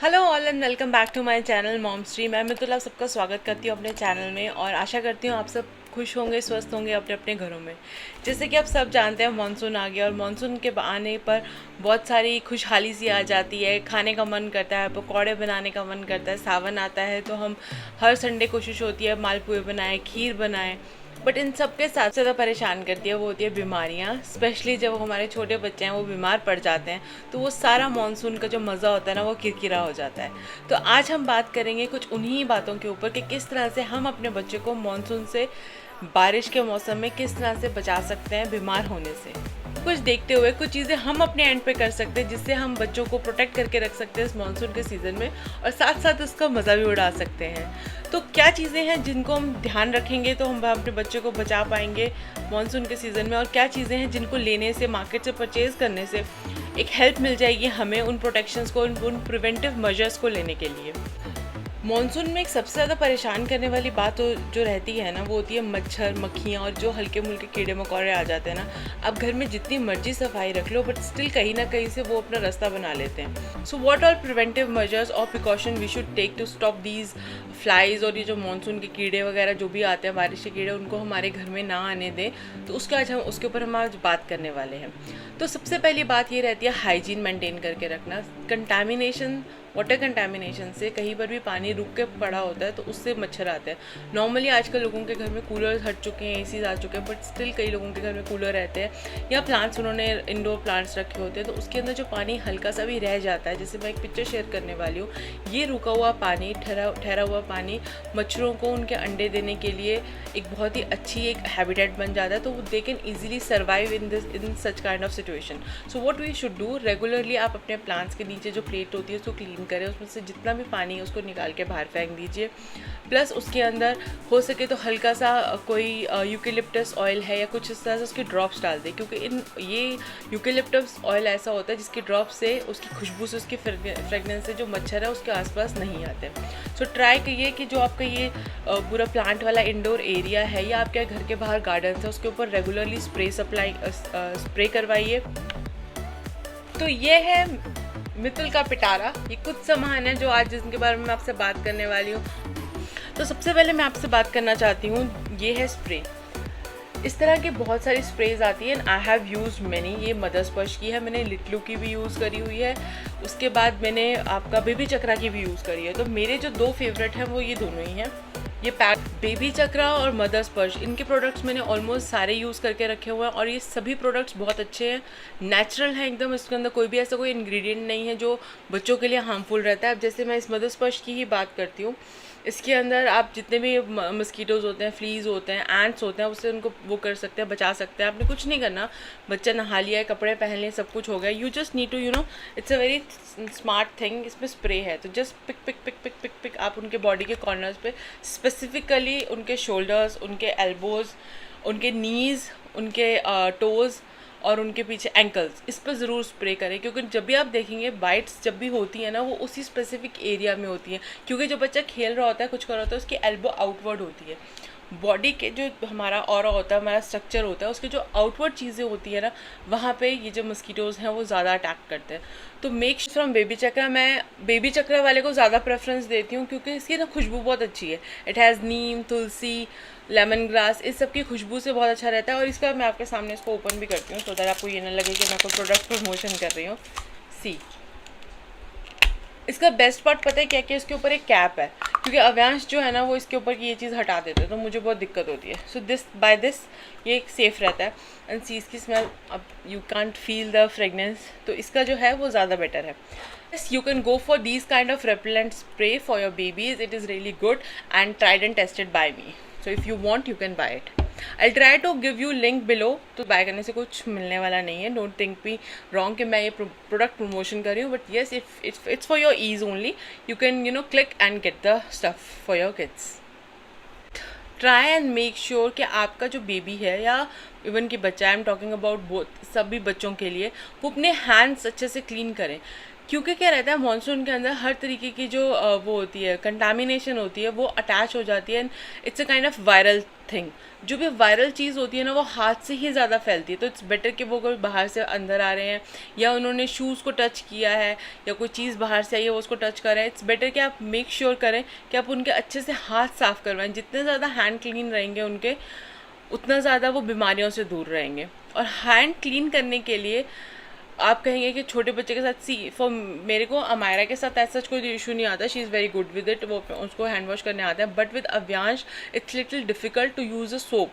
Hello all and welcome back to my channel mom stream. मैं मितुल सबका स्वागत करती हूँ अपने चैनल में और आशा करती हूँ आप सब खुश होंगे, स्वस्थ होंगे अपने अपने घरों में। जैसे कि आप सब जानते हैं मानसून आ गया और मानसून के आने पर बहुत सारी खुशहाली सी आ जाती है, खाने का मन करता है, पकौड़े बनाने का मन करता है। सावन आता है तो हम हर संडे कोशिश होती है मालपुए बनाएं, खीर बनाएं। बट इन सब के साथ ज़्यादा परेशान करती है वो होती है बीमारियाँ। स्पेशली जब हमारे छोटे बच्चे हैं वो बीमार पड़ जाते हैं तो वो सारा मानसून का जो मज़ा होता है ना वो किरकिरा हो जाता है। तो आज हम बात करेंगे कुछ उन्हीं बातों के ऊपर कि किस तरह से हम अपने बच्चे को मानसून से, बारिश के मौसम में किस तरह से बचा सकते हैं बीमार होने से। कुछ देखते हुए कुछ चीज़ें हम अपने एंड पे कर सकते हैं जिससे हम बच्चों को प्रोटेक्ट करके रख सकते हैं इस मानसून के सीज़न में और साथ साथ उसका मज़ा भी उड़ा सकते हैं। तो क्या चीज़ें हैं जिनको हम ध्यान रखेंगे तो हम अपने बच्चे को बचा पाएंगे मानसून के सीज़न में, और क्या चीज़ें हैं जिनको लेने से, मार्केट से परचेज़ करने से एक हेल्प मिल जाएगी हमें उन प्रोटेक्शंस को, उन प्रिवेंटिव मेजर्स को लेने के लिए। मॉनसून में एक सबसे ज़्यादा परेशान करने वाली बात जो रहती है ना वो होती है मच्छर, मक्खियाँ और जो हल्के मुल्के कीड़े मकोड़े आ जाते हैं ना। आप घर में जितनी मर्जी सफाई रख लो बट स्टिल कहीं ना कहीं से वो अपना रास्ता बना लेते हैं। So what all preventive measures और precaution we should take to stop these flies, और ये जो मानसून के कीड़े वगैरह जो भी आते हैं, बारिश के कीड़े, उनको हमारे घर में ना आने दें। तो उसके ऊपर हम आज बात करने वाले हैं। तो सबसे पहली बात ये रहती है हाइजीन मेंटेन करके रखना। कंटामिनेशन, वाटर कंटामिनेशन से कहीं पर भी पानी रुक के पड़ा होता है तो उससे मच्छर आते हैं। नॉर्मली आजकल लोगों के घर में कूलर हट चुके हैं, एसीज आ चुके हैं, बट स्टिल कई लोगों के घर में कूलर रहते हैं या प्लांट्स उन्होंने इंडोर प्लांट्स रखे होते हैं तो उसके अंदर जो पानी हल्का सा भी रह जाता है, जैसे मैं एक पिक्चर शेयर करने वाली हूँ, ये रुका हुआ पानी, ठहरा हुआ पानी मच्छरों को उनके अंडे देने के लिए एक बहुत ही अच्छी एक हैबिटेट बन जाता है। तो they can easily survive in such kind of situation. So what we should do, regularly आप अपने प्लांट्स के नीचे जो प्लेट होती है उसको क्लीन करें, उसमें से जितना भी पानी है उसको निकाल के बाहर फेंक दीजिए। प्लस उसके अंदर हो सके तो हल्का सा कोई यूकेलिप्टस ऑयल है या कुछ इस तरह से उसके ड्रॉप्स डाल दें, क्योंकि ये यूकेलिप्टस ऑयल ऐसा होता है जिसके ड्रॉप से, उसकी खुशबू से, उसकी फ्रेगनेंस से जो मच्छर है उसके आसपास नहीं आते। सो ट्राई करिए कि जो आपका ये पूरा प्लांट वाला इंडोर एरिया है या आपके घर के बाहर गार्डन है उसके ऊपर रेगुलरली स्प्रे करवाइए। तो ये है मितुल का पिटारा, ये कुछ सामान है जो आज जिनके बारे में मैं आपसे बात करने वाली हूँ। तो सबसे पहले मैं आपसे बात करना चाहती हूँ, ये है स्प्रे। इस तरह की बहुत सारी स्प्रेज आती है, आई हैव यूज मैनी। ये मदर स्पर्श की है, मैंने लिटलू की भी यूज़ करी हुई है, उसके बाद मैंने आपका बेबी चक्रा की भी यूज़ करी है। तो मेरे जो दो फेवरेट हैं वो ये दोनों ही हैं, ये पैक बेबी चक्रा और मदर स्पर्श। इनके प्रोडक्ट्स मैंने ऑलमोस्ट सारे यूज़ करके रखे हुए हैं और ये सभी प्रोडक्ट्स बहुत अच्छे हैं, नेचुरल हैं एकदम। इसके अंदर कोई भी ऐसा कोई इंग्रेडिएंट नहीं है जो बच्चों के लिए हार्मफुल रहता है। अब जैसे मैं इस मदर स्पर्श की ही बात करती हूँ, इसके अंदर आप जितने भी मस्कीटोज़ होते हैं, फ्लीज होते हैं, एंट्स होते हैं, उससे उनको वो कर सकते हैं, बचा सकते हैं। आपने कुछ नहीं करना, बच्चा नहा लिया है, कपड़े पहन लिए, सब कुछ हो गया। You just need to it's a very smart thing. इसमें स्प्रे है तो just pick pick pick pick pick pick आप उनके बॉडी के कॉर्नर्स पे, स्पेसिफिकली उनके शोल्डर्स, उनके एल्बोज़, उनके नीज़, उनके टोज़ और उनके पीछे एंकल्स, इस पर ज़रूर स्प्रे करें। क्योंकि जब भी आप देखेंगे बाइट्स जब भी होती है ना वो उसी स्पेसिफिक एरिया में होती है, क्योंकि जो बच्चा खेल रहा होता है, कुछ कर रहा होता है, उसकी एल्बो आउटवर्ड होती है। बॉडी के जो हमारा ऑरा होता है, हमारा स्ट्रक्चर होता है, उसके जो आउटवर्ड चीज़ें होती है ना, वहाँ पे ये जो मस्कीटोज़ हैं वो ज़्यादा अटैक करते हैं। तो मेक श्योर फ्रॉम बेबी चक्रा, मैं बेबी चक्रा वाले को ज़्यादा प्रेफरेंस देती हूँ क्योंकि इसकी ना खुशबू बहुत अच्छी है। It has Neem, Tulsi, lemon grass, इस सब की खुशबू से बहुत अच्छा रहता है। और इसका मैं आपके सामने इसको ओपन भी करती हूँ, तो दैट आपको ये ना लगे कि मैं कोई प्रोडक्ट प्रमोशन कर रही हूँ। सी, इसका बेस्ट पार्ट पता है क्या, कि इसके ऊपर एक कैप है, क्योंकि अव्यांश जो है ना वो इसके ऊपर की ये चीज़ हटा देते हैं तो मुझे बहुत दिक्कत होती है। सो दिस ये सेफ़ रहता है। एंड सी, इसकी स्मेल, अब you can't feel the fragrance, तो इसका जो है वो ज़्यादा बेटर है। Yes, you can go for these kind of repellent spray for your babies. It is really good and tried and tested by me. So if you want, you can buy it. I'll try to give you link below. तो bye करने से कुछ मिलने वाला नहीं है, don't think me wrong कि मैं ये प्रोडक्ट प्रमोशन कर रही हूँ, but yes, if it's for your ease only, you can click and get the stuff for your kids. Try and make sure कि आपका जो बेबी है या इवन कि बच्चा, I am talking about both, सभी बच्चों के लिए, वो अपने हैंड्स अच्छे से क्लीन करें। क्योंकि क्या रहता है मानसून के अंदर हर तरीके की जो वो होती है कंटामिनेशन होती है वो अटैच हो जाती है, and it's a kind of viral thing. जो भी वायरल चीज़ होती है ना वो हाथ से ही ज़्यादा फैलती है, तो इट्स बेटर कि वो कोई बाहर से अंदर आ रहे हैं या उन्होंने शूज़ को टच किया है या कोई चीज़ बाहर से आई है वो उसको टच कर रहे हैं, इट्स बेटर कि आप मेक श्योर करें कि आप उनके अच्छे से हाथ साफ़ करवाएं। जितने ज़्यादा हैंड क्लीन रहेंगे उनके, उतना ज़्यादा वो बीमारियों से दूर रहेंगे। और हैंड क्लीन करने के लिए आप कहेंगे कि छोटे बच्चे के साथ फॉर मेरे को अमायरा के साथ ऐसा कोई इशू नहीं आता, she is very good with it, वो उसको हैंड वॉश करने आता है। But with Avyansh it's little difficult to use a soap,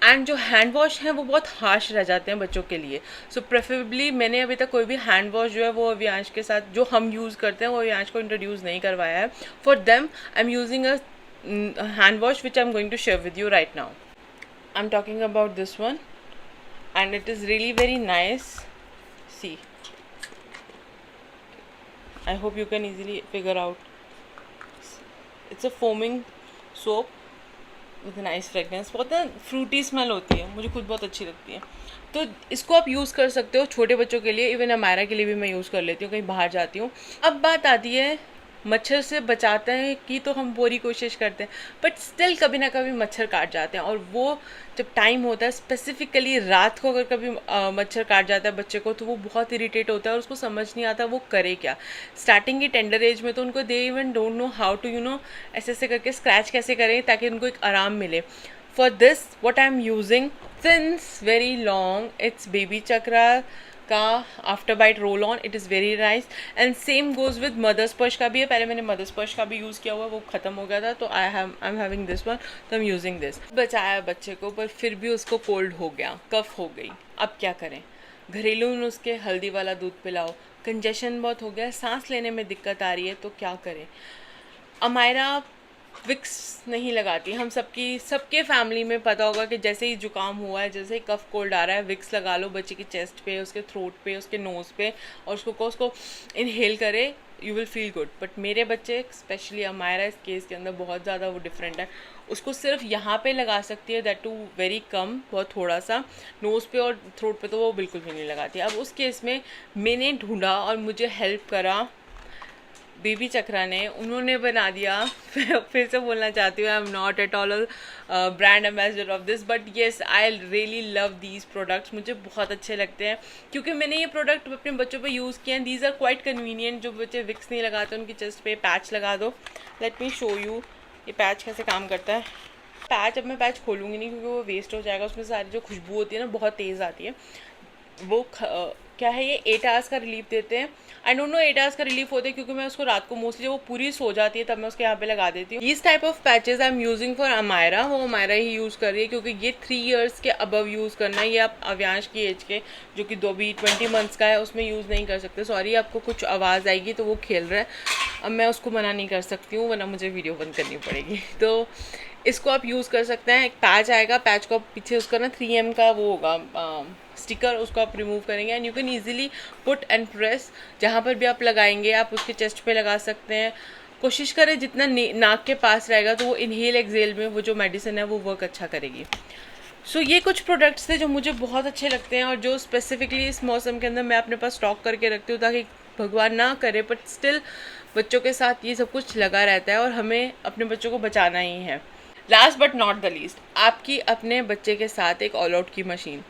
and जो हैंड वॉश हैं वो बहुत हार्श रह जाते हैं बच्चों के लिए। सो प्रेफरेबली मैंने अभी तक कोई भी हैंड वॉश जो है वो अव्यांश के साथ जो हम यूज़ करते हैं वो अव्यांश को इंट्रोड्यूस नहीं करवाया है। For them I am using a hand wash which I am going to share with you right now. I am talking about this one and it is really very nice. See, I hope you can easily figure out. It's a foaming soap with a nice fragrance. बहुत ना Frooti smell होती है, मुझे खुद बहुत अच्छी लगती है। तो इसको आप यूज़ कर सकते हो छोटे बच्चों के लिए, इवन अमायरा के लिए भी मैं यूज़ कर लेती हूँ कहीं बाहर जाती हूँ। अब बात आती है मच्छर से बचाते हैं कि तो हम पूरी कोशिश करते हैं, बट स्टिल कभी ना कभी मच्छर काट जाते हैं। और वो जब टाइम होता है स्पेसिफिकली रात को अगर कभी मच्छर काट जाता है बच्चे को, तो वो बहुत इरिटेट होता है और उसको समझ नहीं आता वो करे क्या। स्टार्टिंग की टेंडर एज में तो उनको they even don't know how to ऐसे ऐसे करके स्क्रैच कैसे करें ताकि उनको एक आराम मिले। For this what I am using since very long, it's baby Chakra का after bite roll on. It is very nice, and same goes with mother Sparsh का भी है। पहले मैंने मदर स्पर्श का भी यूज़ किया हुआ, वो ख़त्म हो गया था, तो आई एम हैविंग दिस वन, तो आई एम यूजिंग दिस। बचाया बच्चे को, पर फिर भी उसको कोल्ड हो गया, कफ हो गई। अब क्या करें? घरेलू नुस्खे, हल्दी वाला दूध पिलाओ। कंजेशन बहुत हो गया, सांस लेने में दिक्कत आ रही है, तो क्या करें? अमायरा विक्स नहीं लगाती। हम सबके फैमिली में पता होगा कि जैसे ही जुकाम हुआ है, जैसे ही कफ कोल्ड आ रहा है, विक्स लगा लो बच्चे की चेस्ट पे, उसके थ्रोट पे, उसके नोज़ पे, और उसको इनहेल करे, you will feel good. But मेरे बच्चे स्पेशली अमायरा इस केस के अंदर बहुत ज़्यादा वो डिफरेंट है। उसको सिर्फ यहाँ पे लगा सकती है, दैट टू वेरी कम, बहुत थोड़ा सा। नोज़ पे और थ्रोट पे तो वो बिल्कुल भी नहीं लगाती। अब उस केस में मैंने ढूंढा और मुझे हेल्प करा बेबी चक्रा ने। उन्होंने बना दिया फिर से बोलना चाहती हूँ, I am not at all brand ambassador of this, but yes I really love these products. मुझे बहुत अच्छे लगते हैं क्योंकि मैंने ये प्रोडक्ट अपने बच्चों पे यूज़ किए हैं। These are quite convenient. जो बच्चे विक्स नहीं लगाते उनकी चेस्ट पे पैच लगा दो। लेट मी शो यू ये पैच कैसे काम करता है। पैच अब मैं पैच खोलूँगी नहीं क्योंकि वो वेस्ट हो जाएगा, उसमें सारी जो खुशबू होती है ना बहुत तेज़ आती है। वो क्या है, ये 8 आवर्स का रिलीफ देते हैं। आई डोंट नो 8 आवर्स का रिलीफ होता है क्योंकि मैं उसको रात को मोस्टली वो पूरी सो जाती है तब मैं उसके यहाँ पे लगा देती हूँ। इस type of patches I am using for Amayra. वो अमायरा ही यूज़ कर रही है क्योंकि ये 3 इयर्स के अबव यूज़ करना है। ये आप अव्यांश की एज के जो कि 20 मंथ्स का है उसमें यूज़ नहीं कर सकते। सॉरी, आपको कुछ आवाज़ आएगी तो वो खेल रहा है, अब मैं उसको मना नहीं कर सकती हूँ वरना मुझे वीडियो बंद करनी पड़ेगी। तो इसको आप यूज़ कर सकते हैं। एक पैच आएगा, पैच को आप पीछे उसका ना 3M का वो होगा स्टिकर, उसको आप रिमूव करेंगे and you can easily put and press. जहाँ पर भी आप लगाएंगे आप उसके चेस्ट पे लगा सकते हैं। कोशिश करें जितना नाक के पास रहेगा तो वो इनहेल एक्सेल में वो जो मेडिसिन है वो वर्क अच्छा करेगी। सो ये कुछ प्रोडक्ट्स थे जो मुझे बहुत अच्छे लगते हैं और जो स्पेसिफिकली इस मौसम के अंदर मैं अपने पास स्टॉक करके रखती हूँ ताकि भगवान ना करे बट स्टिल बच्चों के साथ ये सब कुछ लगा रहता है और हमें अपने बच्चों को बचाना ही है। Last but not the least, आपकी अपने बच्चे के साथ एक ऑल आउट की मशीन।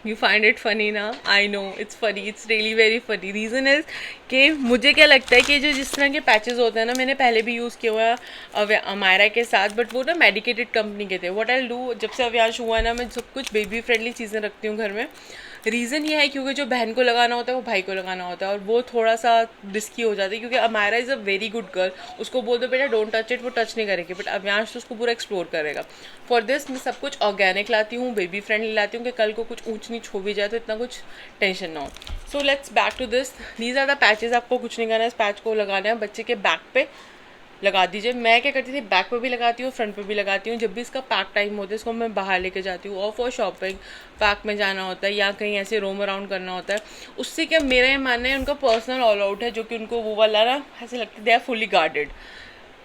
यू फाइंड इट फनी ना? I know it's funny, it's really very funny. Reason is कि मुझे क्या लगता है कि जो जिस तरह के पैचेस होते हैं ना, मैंने पहले भी यूज़ किया हुआ है अमायरा के साथ, बट वो ना मेडिकेटेड कंपनी के थे। व्हाट आई डू, जब से अव्यांश हुआ ना, मैं सब कुछ बेबी फ्रेंडली चीज़ें रखती हूँ घर में। रीज़न ये है क्योंकि जो बहन को लगाना होता है वो भाई को लगाना होता है और वो थोड़ा सा रिस्की हो जाता है क्योंकि Amayra is a very good girl. उसको बोल दो बेटा डोंट टच इट, वो टच नहीं करेगी, बट अव्यांश तो उसको पूरा एक्सप्लोर करेगा। फॉर दिस मैं सब कुछ ऑर्गेनिक लाती हूँ, बेबी फ्रेंडली लाती हूँ कि कल को कुछ ऊँच नीच हो भी जाए तो इतना कुछ टेंशन ना हो। So let's back to this. These are the patches. आपको कुछ नहीं करना है, इस पैच को लगाना है बच्चे के बैक पे लगा दीजिए। मैं क्या करती थी, बैक पे भी लगाती हूँ, फ्रंट पे भी लगाती हूँ। जब भी इसका पैक टाइम होता है इसको मैं बाहर लेके जाती हूँ और फॉर शॉपिंग पैक में जाना होता है या कहीं ऐसे रोम अराउंड करना होता है। उससे क्या मेरा ये मानना है उनका पर्सनल ऑल आउट है जो कि उनको वो वाला ना ऐसे लगता है दे आर फुली गार्डेड।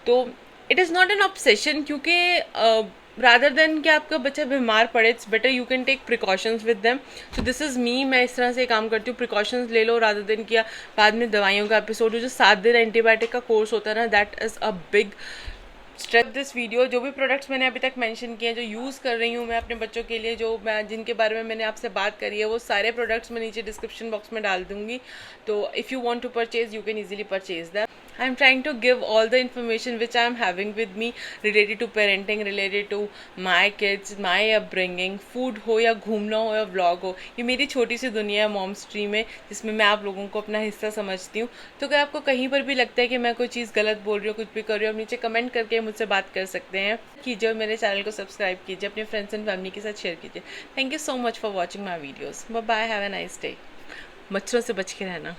तो it is not an obsession क्योंकि रादर देन कि आपका बच्चा बीमार पड़े, it's better you can take precautions with them. So this is me, मैं इस तरह से काम करती हूँ, प्रिकॉशंस ले लो रादर देन किया बाद में दवाइयों का एपिसोड। जो 7 दिन एंटीबायोटिक का कोर्स होता है ना, that is a big step. This video जो भी प्रोडक्ट्स मैंने अभी तक मेंशन किए हैं, जो यूज़ कर रही हूँ मैं अपने बच्चों के लिए, जो मैं जिनके बारे में मैंने आपसे बात करी है, वो सारे प्रोडक्ट्स मैं नीचे डिस्क्रिप्शन बॉक्स में डाल दूँगी। तो if you want to purchase you can easily purchase that. I am trying to give all the information which I am having with me related to parenting, related to my kids, my upbringing, food हो या घूमना हो या vlog हो। ये मेरी छोटी सी दुनिया है मॉम स्ट्रीम में, जिसमें मैं आप लोगों को अपना हिस्सा समझती हूँ। तो अगर आपको कहीं पर भी लगता है कि मैं कोई चीज़ गलत बोल रही हूँ, कुछ भी कर रही हूँ, आप नीचे कमेंट करके मुझसे बात कर सकते हैं। कीजिए और मेरे चैनल को सब्सक्राइब कीजिए, अपने फ्रेंड्स एंड फैमिली के साथ शेयर कीजिए। Thank you so much for watching my videos. Bye bye, have a nice day. मच्छरों से बच के रहना।